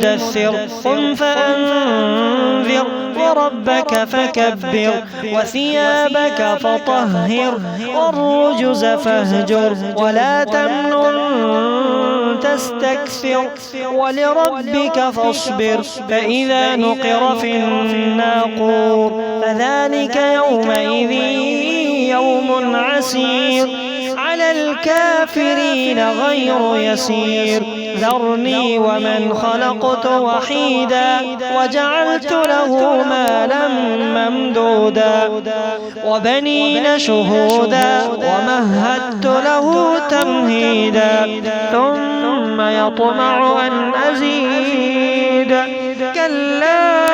المدثر قم فأنذر وربك فكبر وثيابك فطهر والرجز فاهجر ولا تمنن تستكثر ولربك فاصبر فإذا نقر في الناقور فذلك يومئذ يوم عسير على الكافرين غير يسير ذرني ومن خلقت وحيدا وجعلت له مالا ممدودا وبنين شهودا ومهدت له تمهيدا ثم يطمع أن أزيد كلا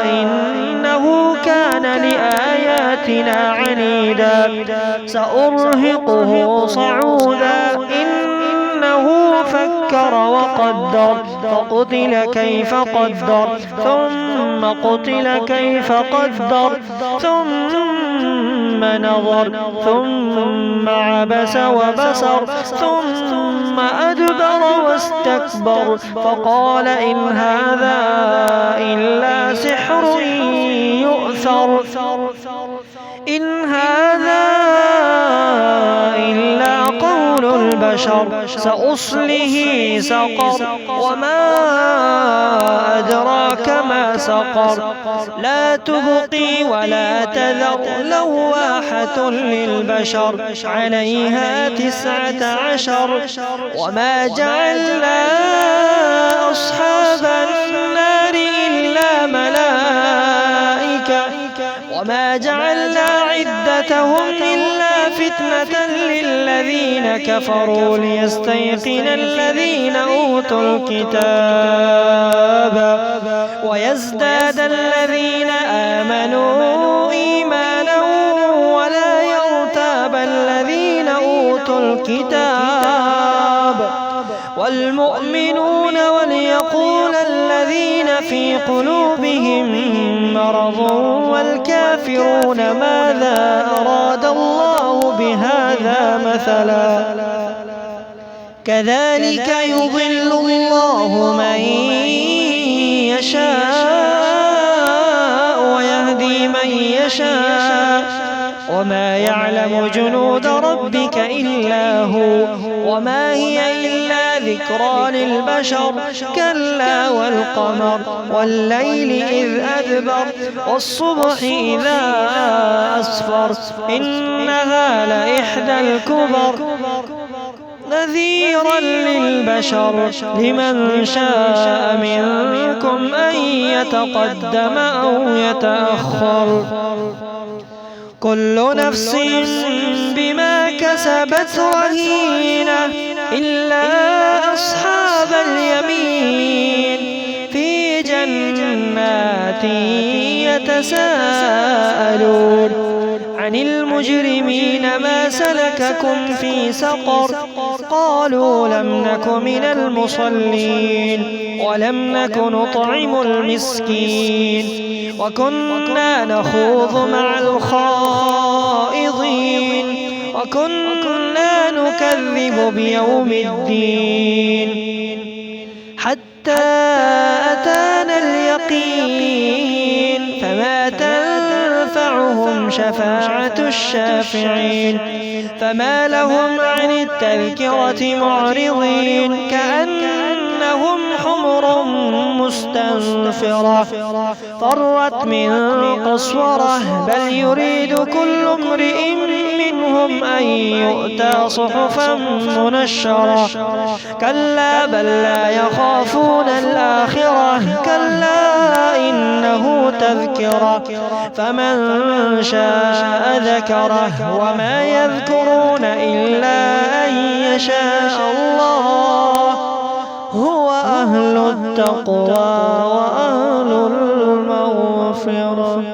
إنه كان لآياتنا عنيدا سأرهقه صعودا إنه فكر وقدر فقتل كيف قدر ثم قتل كيف قدر ثم نظر ثم عبس وبسر ثم أدبر واستكبر فقال إن هذا إلا سحر يؤثر إن هذا إلا قول البشر سأصله سقر وما أدراك ما سقر لا تبقي ولا تذر لواحة للبشر عليها 19 وما جعلنا أصحاب النار إلا ملائكة وما جعلنا عدتهم إلا فتنة للذين كفروا ليستيقن الذين أوتوا الكتاب ويزداد الذين آمنوا إيمانا ولا يرتاب الذين أوتوا الكتاب والمؤمنون وليقول الذين في قلوبهم مرض والكافرون ماذا أراد الله بهذا مثلا كذلك يضل الله من يشاء ويهدي من يشاء وما يعلم جنود ربك إلا هو وما هي إلا ذكرى للبشر كلا والقمر والليل إذ أدبر والصبح إذا أسفر إنها لإحدى الكبر نذيرا للبشر لمن شاء منكم أن يتقدم أو يتأخر كل نفس بما كسبت رهينة إلا أصحاب اليمين في جنات يتساءلون عن المجرمين ما سلككم في سقر قالوا لم نك من المصلين ولم نك نطعم المسكين وكنا نخوض مع الخائضين وكنا نكذب بيوم الدين حتى أتانا اليقين فما تنفعهم شفاعة الشافعين فما لهم عن التذكرة معرضين كأنهم حمر مستنفرة فرت من قسورة بل يريد كل امرئ منهم أن يؤتى صحفا منشرة كلا بل لا يخافون الآخرة كلا إنه تذكرة فمن شاء ذكره وما يذكرون إلا أن يشاء الله هو أهل التقوى وأهل المغفرة.